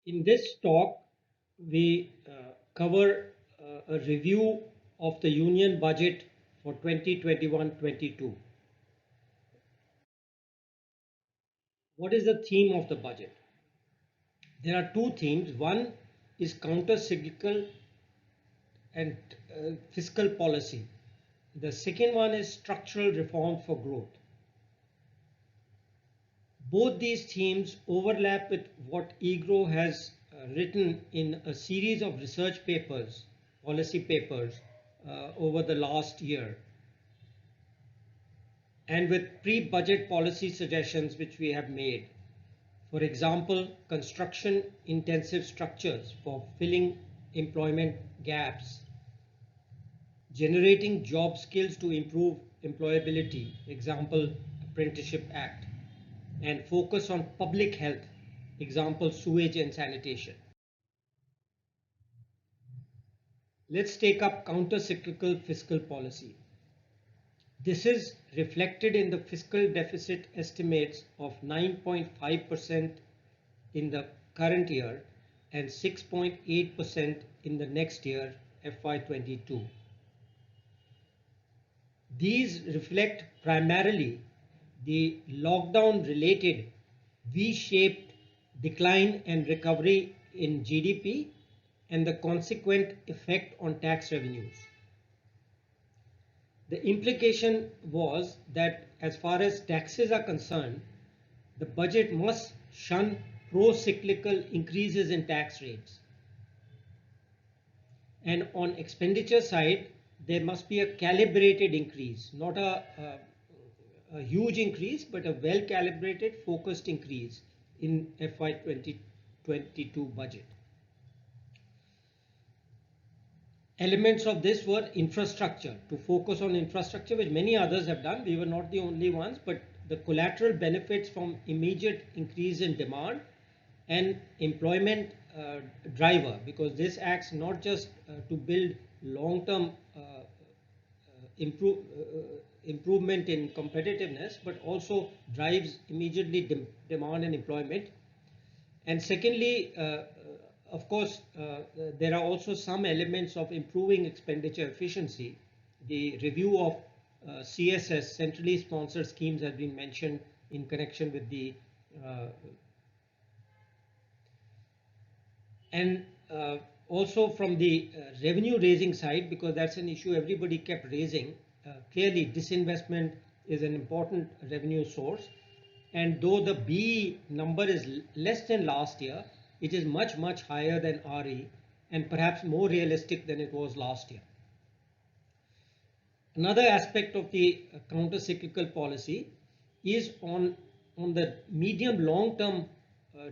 In this talk, we cover a review of the Union budget for 2021-22. What is the theme of the budget? There are two themes. One is counter-cyclical and fiscal policy. The second one is structural reform for growth. Both these themes overlap with what IGRO has written in a series of research papers, policy papers, over the last year, and with pre-budget policy suggestions which we have made. For example, construction intensive structures for filling employment gaps, generating job skills to improve employability, example, Apprenticeship Act, and focus on public health, example, sewage and sanitation. Let's take up counter-cyclical fiscal policy. This is reflected in the fiscal deficit estimates of 9.5% in the current year and 6.8% in the next year, FY22. These reflect primarily the lockdown-related V-shaped decline and recovery in GDP and the consequent effect on tax revenues. The implication was that as far as taxes are concerned, the budget must shun pro-cyclical increases in tax rates. And on expenditure side, there must be a calibrated increase, not a huge increase, but a well-calibrated, focused increase in FY 2022 budget. Elements of this were infrastructure, to focus on infrastructure, which many others have done. We were not the only ones, but the collateral benefits from immediate increase in demand and employment driver, because this acts not just to build long-term improvement in competitiveness, but also drives immediately demand and employment. And secondly, of course, there are also some elements of improving expenditure efficiency. The review of CSS, centrally sponsored schemes, has been mentioned in connection with the also from the revenue raising side, because that's an issue everybody kept raising. Clearly, disinvestment is an important revenue source. And though the B number is less than last year, it is much, much higher than RE and perhaps more realistic than it was last year. Another aspect of the counter-cyclical policy is on the medium long-term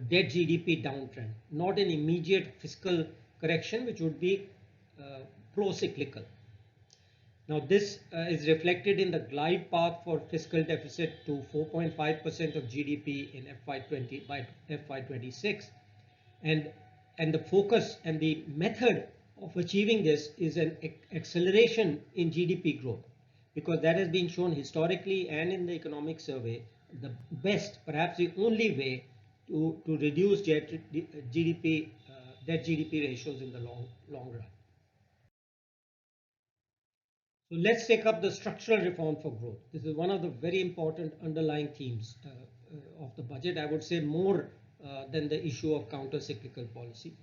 debt GDP downtrend, not an immediate fiscal correction, which would be pro-cyclical. Now, this is reflected in the glide path for fiscal deficit to 4.5% of GDP in FY20 by FY26, and the focus and the method of achieving this is an acceleration in GDP growth, because that has been shown historically and in the economic survey the best, perhaps the only way to reduce debt GDP ratios in the long run. So let's take up the structural reform for growth. This is one of the very important underlying themes of the budget. I would say more than the issue of counter-cyclical policy.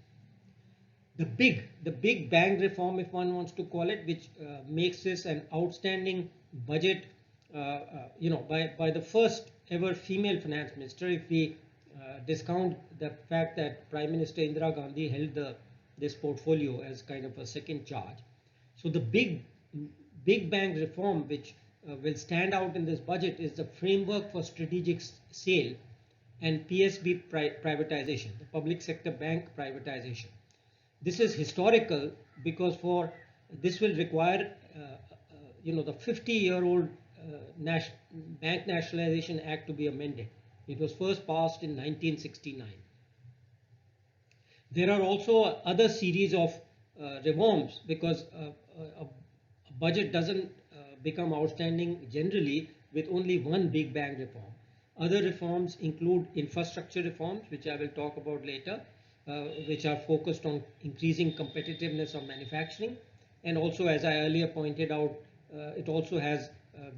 The big bang reform, if one wants to call it, which makes this an outstanding budget, by the first ever female finance minister, if we discount the fact that Prime Minister Indira Gandhi held this portfolio as kind of a second charge. So the big bang reform which will stand out in this budget is the framework for strategic sale and PSB privatization, the public sector bank privatization. This is historical because this will require the 50-year-old Bank Nationalization Act to be amended. It was first passed in 1969. There are also other series of reforms, because a budget doesn't become outstanding generally with only one big bang reform. Other reforms include infrastructure reforms, which I will talk about later, which are focused on increasing competitiveness of manufacturing. And also, as I earlier pointed out, it also has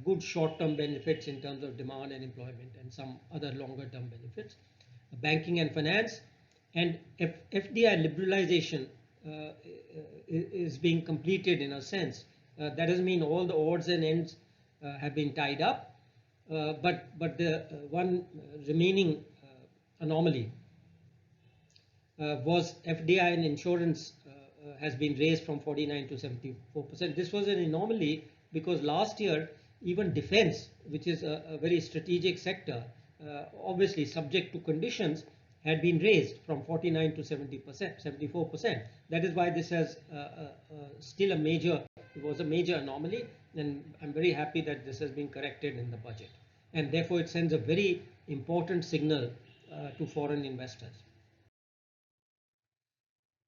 good short-term benefits in terms of demand and employment and some other longer-term benefits. Banking and finance and FDI liberalization is being completed in a sense. That doesn't mean all the odds and ends have been tied up, but the one remaining anomaly was FDI and insurance has been raised from 49 to 74%. This was an anomaly because last year even defense, which is a very strategic sector, obviously subject to conditions, had been raised from 49 to 70%, 74%. That is why this has still it was a major anomaly, and I'm very happy that this has been corrected in the budget. And therefore it sends a very important signal to foreign investors.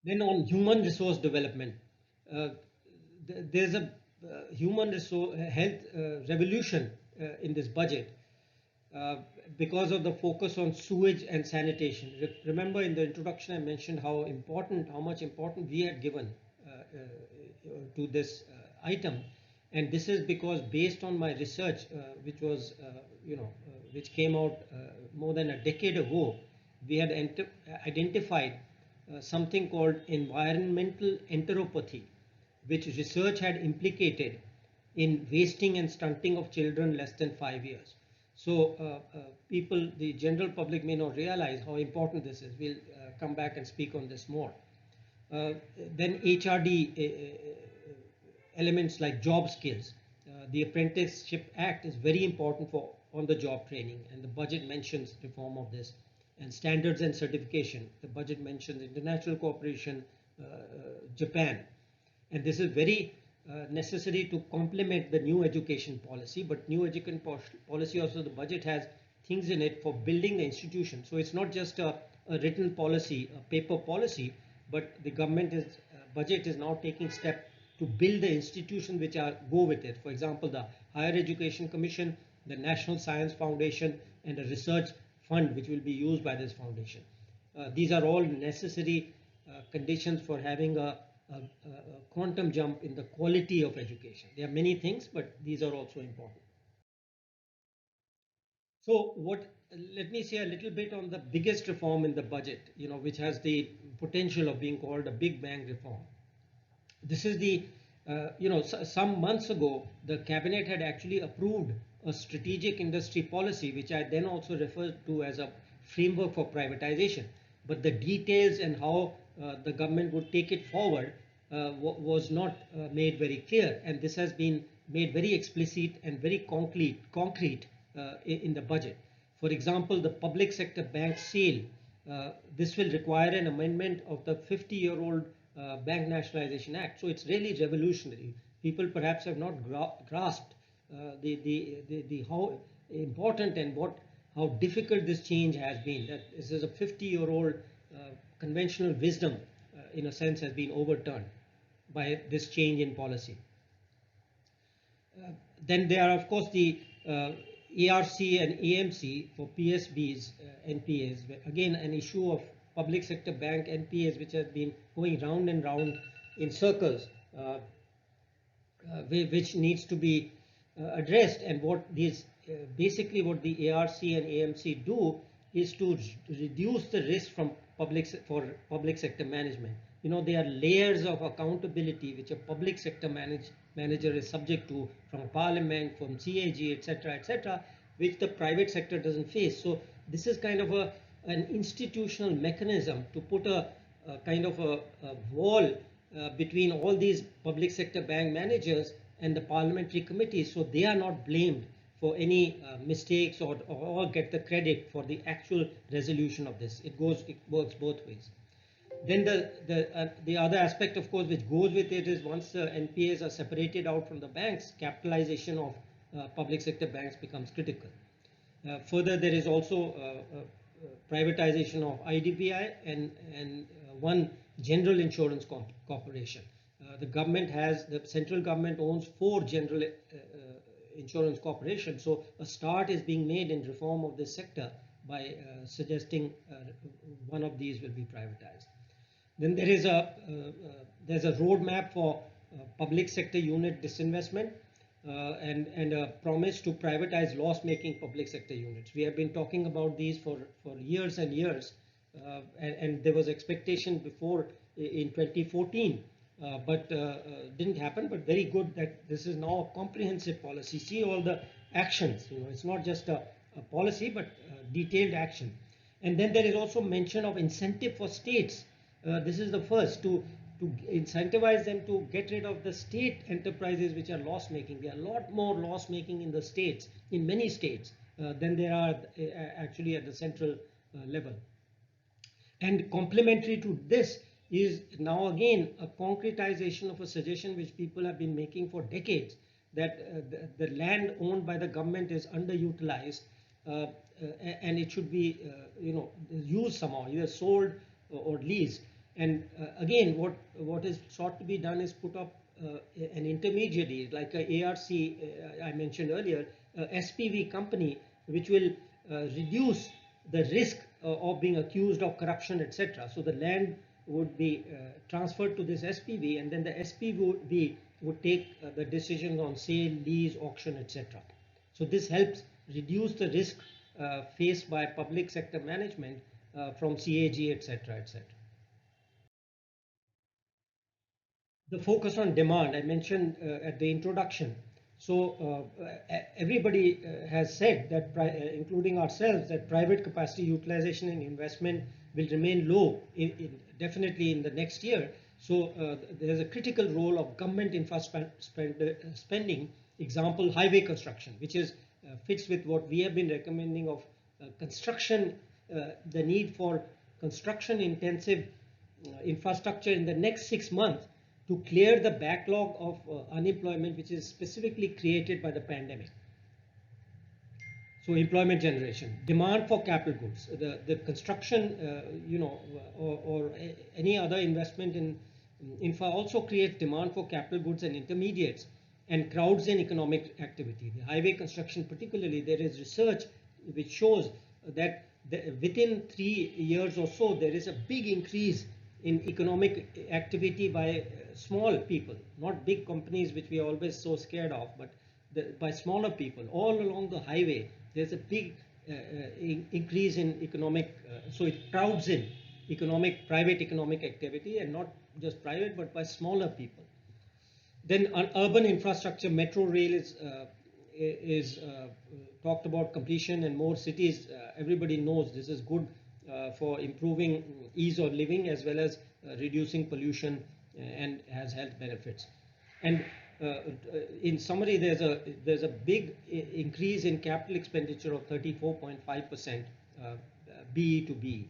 Then on human resource development, there's a human resource health revolution in this budget because of the focus on sewage and sanitation. Remember in the introduction I mentioned how much important we had given to this item, and this is because based on my research, which was which came out more than a decade ago, we had identified something called environmental enteropathy, which research had implicated in wasting and stunting of children less than 5 years. So the general public may not realize how important this is. We'll come back and speak on this more. Then HRD elements like job skills. The Apprenticeship Act is very important for on-the-job training, and the budget mentions reform of this. And standards and certification. The budget mentions international cooperation, Japan. And this is very necessary to complement the new education policy. But new education policy also, the budget has things in it for building the institution. So it's not just a written policy, a paper policy, but the budget is now taking steps to build the institutions which go with it. For example, the Higher Education Commission, the National Science Foundation, and a research fund which will be used by this foundation. These are all necessary conditions for having a quantum jump in the quality of education. There are many things, but these are also important. So let me say a little bit on the biggest reform in the budget, which has the potential of being called a big bang reform. This is some months ago, the cabinet had actually approved a strategic industry policy, which I then also referred to as a framework for privatization. But the details and how the government would take it forward was not made very clear. And this has been made very explicit and very concrete in the budget. For example, the public sector bank sale, this will require an amendment of the 50-year-old Bank Nationalization Act. So it's really revolutionary. People perhaps have not grasped how important and how difficult this change has been. That this is a 50-year-old conventional wisdom, in a sense, has been overturned by this change in policy. Then there are, of course, the ARC and AMC for PSBs, NPAs. Again, an issue of public sector bank NPAs, which has been going round and round in circles, which needs to be addressed. And basically what the ARC and AMC do is to reduce the risk for public sector management. There are layers of accountability which a public sector manager is subject to from Parliament, from CAG, etc., which the private sector doesn't face. So this is kind of an institutional mechanism to put a kind of a wall between all these public sector bank managers and the parliamentary committees, so they are not blamed for any mistakes or get the credit for the actual resolution of this. It works both ways. Then the other aspect, of course, which goes with it is once the NPAs are separated out from the banks, capitalization of public sector banks becomes critical. Further, there is also privatization of IDBI and one general insurance corporation. The central government owns 4 general insurance corporations. So a start is being made in reform of this sector by suggesting one of these will be privatized. Then there's a roadmap for public sector unit disinvestment and a promise to privatize loss-making public sector units. We have been talking about these for years and years, and there was expectation before in 2014, but didn't happen. But very good that this is now a comprehensive policy. See all the actions. It's not just a policy, but detailed action. And then there is also mention of incentive for states. This is the first to incentivize them to get rid of the state enterprises which are loss making. There are a lot more loss making in the states, in many states, than there are actually at the central level. And complementary to this is now again a concretization of a suggestion which people have been making for decades, that the land owned by the government is underutilized, and it should be used somehow, either sold or leased. And again, what is sought to be done is put up an intermediary like a ARC I mentioned earlier, SPV company, which will reduce the risk of being accused of corruption, etc. So the land would be transferred to this SPV, and then the SPV would take the decisions on sale, lease, auction, etc. So this helps reduce the risk faced by public sector management from CAG, etc., etc. The focus on demand, I mentioned at the introduction. So everybody has said that, including ourselves, that private capacity utilization and investment will remain low, definitely in the next year. So there's a critical role of government infrastructure spending. Example, highway construction, which is fits with what we have been recommending of construction, the need for construction intensive infrastructure in the next 6 months to clear the backlog of unemployment which is specifically created by the pandemic. So employment generation, demand for capital goods, the construction, or any other investment in infra also creates demand for capital goods and intermediates and crowds in economic activity. The highway construction particularly, there is research which shows that within 3 years or so, there is a big increase in economic activity by small people, not big companies which we are always so scared of, but by smaller people all along the highway. There's a big increase in economic, so it crowds in private economic activity, and not just private but by smaller people. Then urban infrastructure, metro rail is talked about completion, and more cities. Everybody knows this is good for improving ease of living as well as reducing pollution and has health benefits. And in summary, there's a big increase in capital expenditure of 34.5% BE to BE.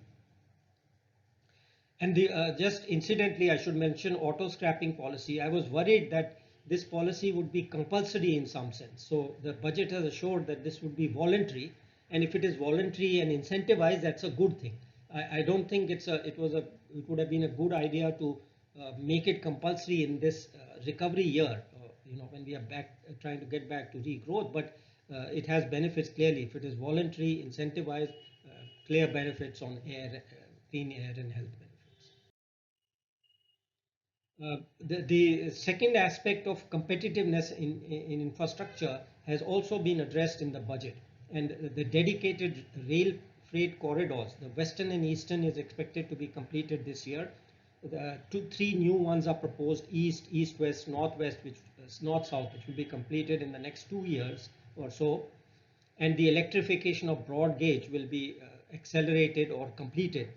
And just incidentally, I should mention auto scrapping policy. I was worried that this policy would be compulsory in some sense. So the budget has assured that this would be voluntary, and if it is voluntary and incentivized, that's a good thing. I don't think it would have been a good idea to make it compulsory in this recovery year, when we are back trying to get back to regrowth. But it has benefits clearly if it is voluntary, incentivized, clear benefits on air, clean air, and health benefits. The second aspect of competitiveness in infrastructure has also been addressed in the budget, and the dedicated rail freight corridors, the western and eastern, is expected to be completed this year. 3 new ones are proposed: east, east-west, north-west, which north-south, which will be completed in the next 2 years or so. And the electrification of broad gauge will be accelerated or completed.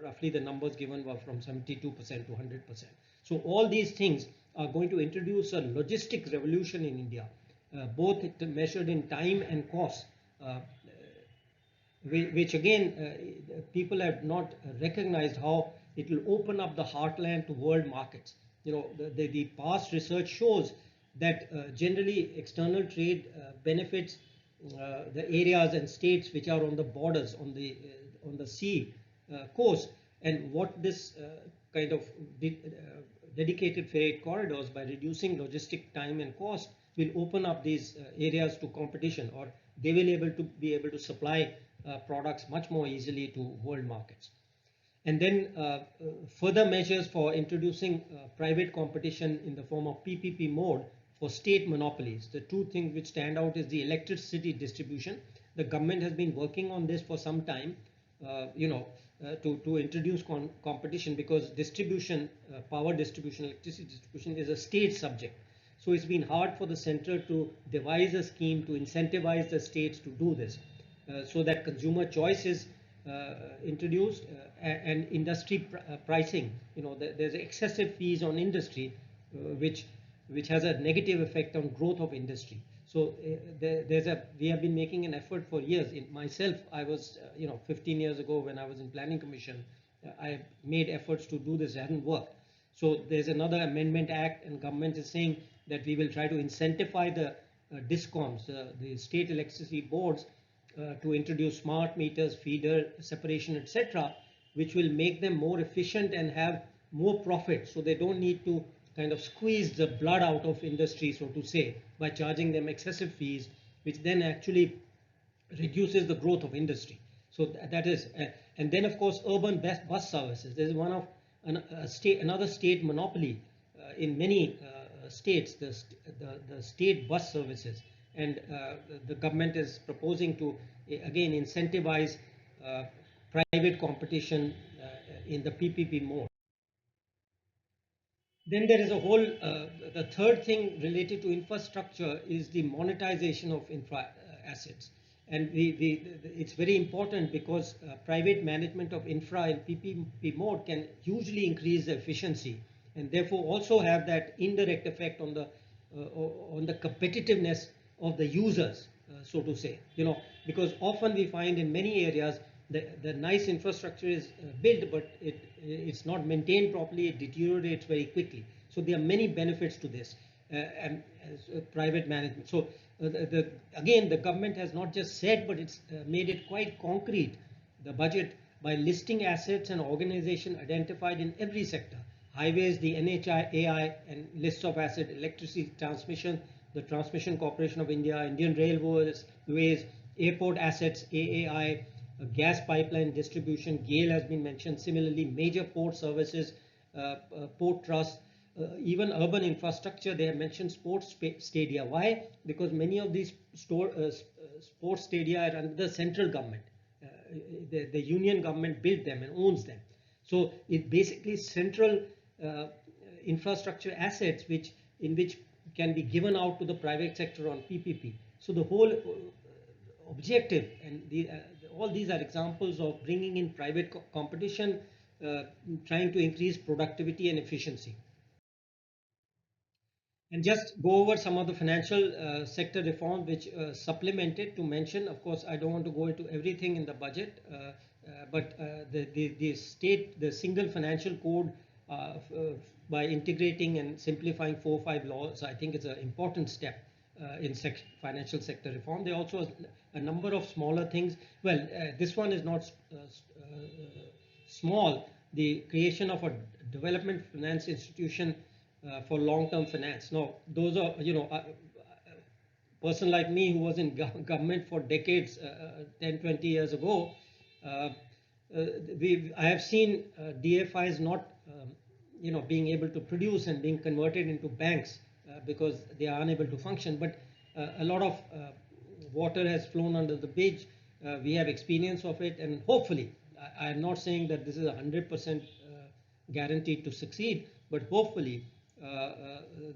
Roughly the numbers given were from 72% to 100%. So all these things are going to introduce a logistic revolution in India, both measured in time and cost, which again people have not recognized how it will open up the heartland to world markets. The past research shows that generally external trade benefits the areas and states which are on the borders, on the sea coast, and what this kind of dedicated freight corridors, by reducing logistic time and cost, will open up these areas to competition, or they will be able to supply products much more easily to world markets. And then further measures for introducing private competition in the form of PPP mode for state monopolies. The two things which stand out is the electricity distribution. The government has been working on this for some time, to introduce competition, because distribution, power distribution, electricity distribution is a state subject. So it's been hard for the center to devise a scheme to incentivize the states to do this, so that consumer choice is introduced, and industry pricing. There's excessive fees on industry, which has a negative effect on growth of industry. So we have been making an effort for years. Myself, I was 15 years ago when I was in Planning Commission, I made efforts to do this. It hasn't worked. So there's another amendment act, and government is saying that we will try to incentivize the DISCOMs, the state electricity boards, to introduce smart meters, feeder separation, etc., which will make them more efficient and have more profit, so they don't need to kind of squeeze the blood out of industry, so to say, by charging them excessive fees, which then actually reduces the growth of industry. So that is, and then of course urban bus services. There is one of another state monopoly in many states, the state bus services, and the government is proposing to again incentivize private competition in the PPP mode. Then there is a whole, the third thing related to infrastructure is the monetization of infra assets. And it's very important, because private management of infra in PPP mode can hugely increase the efficiency, and therefore also have that indirect effect on the competitiveness of the users, so to say. Because often we find in many areas the nice infrastructure is built, but it's not maintained properly, it deteriorates very quickly. So there are many benefits to this and private management. So again, the government has not just said, but it's made it quite concrete, the budget, by listing assets and organization identified in every sector. Highways, the NHAI, and lists of assets, electricity transmission, the Transmission Corporation of India, Indian Railways, airport assets, AAI, gas pipeline distribution, GAIL has been mentioned. Similarly, major port services, port trust, even urban infrastructure. They have mentioned sports stadia. Why? Because many of these sports stadia are under the central government. The union government built them and owns them. So it basically central infrastructure assets which can be given out to the private sector on PPP. So the whole objective, and all these are examples of bringing in private competition, trying to increase productivity and efficiency. And just go over some of the financial sector reforms which supplemented to mention. Of course, I don't want to go into everything in the budget, but the single financial code, by integrating and simplifying 4 or 5 laws, I think it's an important step in financial sector reform. There are also a number of smaller things. Well, this one is not small. The creation of a development finance institution for long-term finance. Now, those are, a person like me who was in government for decades, 10, 20 years ago, I have seen DFIs not, being able to produce and being converted into banks because they are unable to function. But a lot of water has flown under the bridge. We have experience of it, and hopefully, I am not saying that this is 100% guaranteed to succeed, but hopefully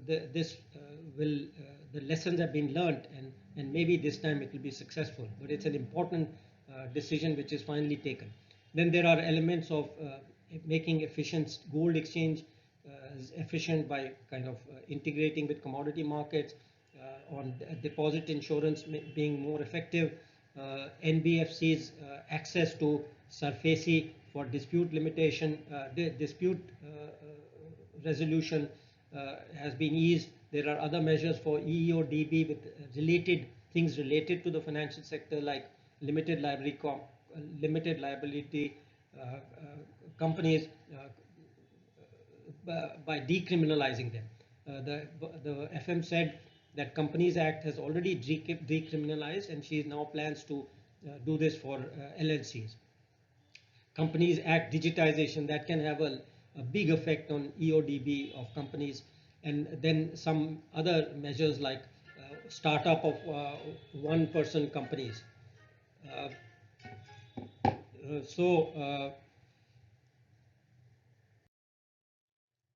the lessons have been learned, and maybe this time it will be successful. But it's an important decision which is finally taken. Then there are elements of making efficient gold exchange efficient by kind of integrating with commodity markets, on deposit insurance being more effective, NBFCs access to SARFAESI for dispute limitation, dispute resolution has been eased. There are other measures for EEODB with related things related to the financial sector, like limited liability companies, by decriminalizing them. The FM said that Companies Act has already decriminalized, and she now plans to do this for LLCs. Companies Act digitization, that can have a big effect on EODB of companies, and then some other measures like startup of one-person companies. Uh, so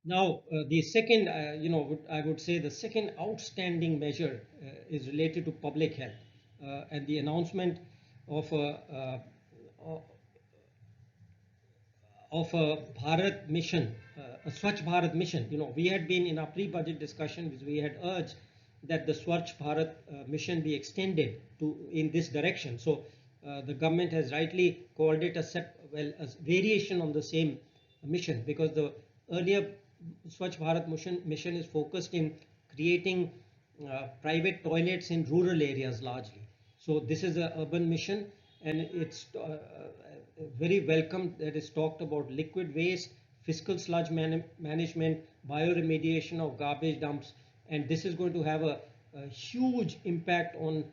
now the second, I would say the second outstanding measure is related to public health, and the announcement of a Bharat mission, a Swachh Bharat mission. We had been in our pre-budget discussion, we had urged that the Swachh Bharat mission be extended to in this direction. So the government has rightly called it a variation on the same mission, because the earlier Swachh Bharat mission is focused in creating private toilets in rural areas largely. So this is an urban mission, and it's very welcome that is talked about liquid waste, fiscal sludge management, bioremediation of garbage dumps, and this is going to have a huge impact on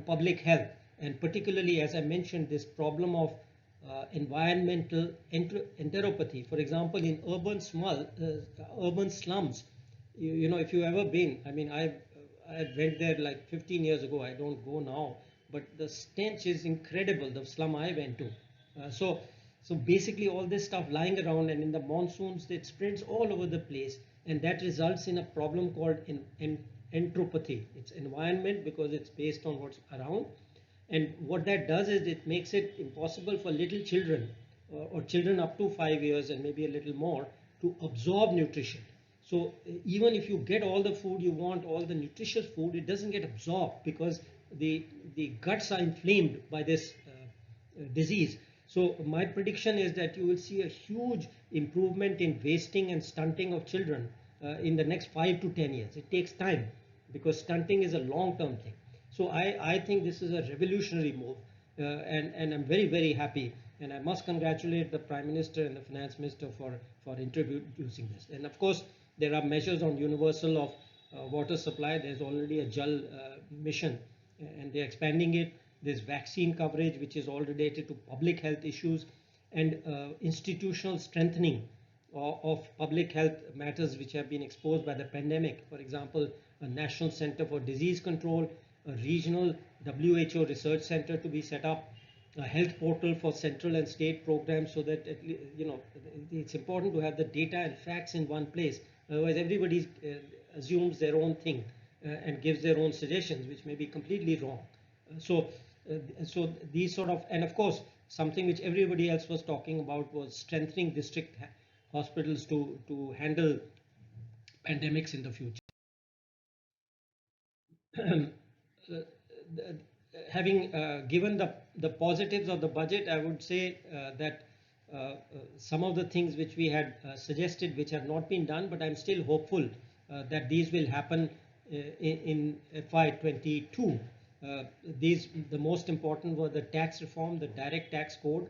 public health, and particularly, as I mentioned, this problem of environmental enteropathy. For example, in urban slums, if you've ever been, I mean, I went there like 15 years ago. I don't go now, but the stench is incredible. The slum I went to. So basically all this stuff lying around, and in the monsoons it spreads all over the place, and that results in a problem called entropathy. It's environment because it's based on what's around, and what that does is it makes it impossible for little children or children up to 5 years and maybe a little more to absorb nutrition. So even if you get all the food you want, all the nutritious food, it doesn't get absorbed because the guts are inflamed by this disease. So my prediction is that you will see a huge improvement in wasting and stunting of children in the next 5 to 10 years. It takes time because stunting is a long-term thing. So I think this is a revolutionary move, and I'm very, very happy. And I must congratulate the Prime Minister and the Finance Minister for introducing this. And of course, there are measures on universal of water supply. There's already a Jal mission, and they're expanding it. There's vaccine coverage, which is all related to public health issues, and institutional strengthening of public health matters which have been exposed by the pandemic. For example, a National Center for Disease Control, a regional WHO research center to be set up, a health portal for central and state programs, so that it's important to have the data and facts in one place. Otherwise, everybody assumes their own thing and gives their own suggestions, which may be completely wrong. So these sort of, and of course, something which everybody else was talking about was strengthening district hospitals to handle pandemics in the future. Having given the positives of the budget, I would say that some of the things which we had suggested, which have not been done, but I'm still hopeful that these will happen in FY22. The most important were the tax reform, the direct tax code,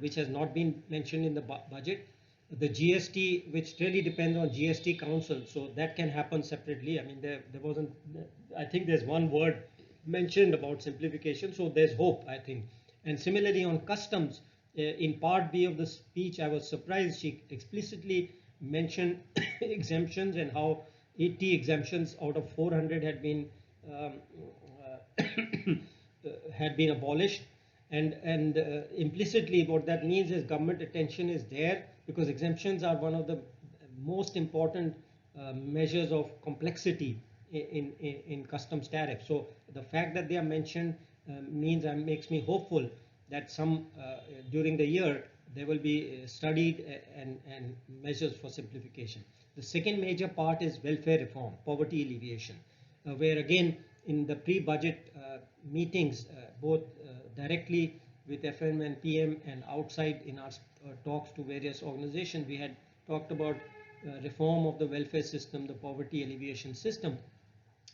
which has not been mentioned in the budget. The GST, which really depends on GST Council, so that can happen separately. I mean, there wasn't, I think there's one word mentioned about simplification, so there's hope, I think. And similarly on customs, in part B of the speech, I was surprised she explicitly mentioned exemptions, and how 80 exemptions out of 400 had been abolished, and implicitly what that means is government attention is there, because exemptions are one of the most important measures of complexity in customs tariff. So the fact that they are mentioned makes me hopeful that during the year there will be studied and measures for simplification. The second major part is welfare reform, poverty alleviation, where again in the pre-budget meetings, both directly with FM and PM and outside in our talks to various organizations, we had talked about reform of the welfare system, the poverty alleviation system,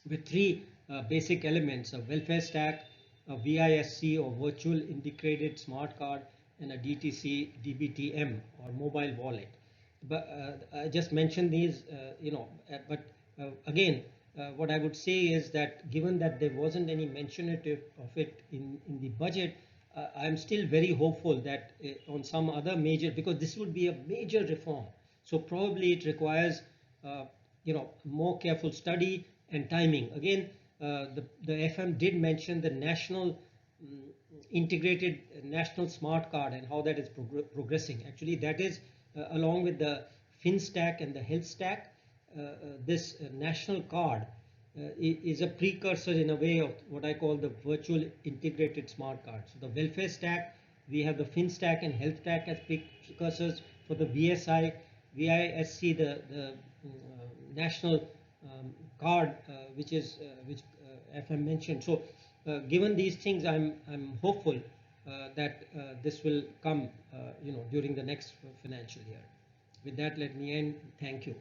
with three basic elements: a welfare stack, a VISC or virtual integrated smart card, and a DTC DBTM or mobile wallet. But I just mentioned these, but again, what I would say is that given that there wasn't any mention of it in the budget, I'm still very hopeful that on some other major, because this would be a major reform, so probably it requires more careful study and timing. Again, the FM did mention the national integrated national smart card and how that is progressing. Actually, that is along with the FinStack and the Health Stack. This national card is a precursor in a way of what I call the virtual integrated smart card. So the welfare stack, we have the FinStack and Health Stack as precursors for the VSI, VISC, the national card, which FM mentioned. So given these things, I'm hopeful that this will come during the next financial year. With that, let me end. Thank you.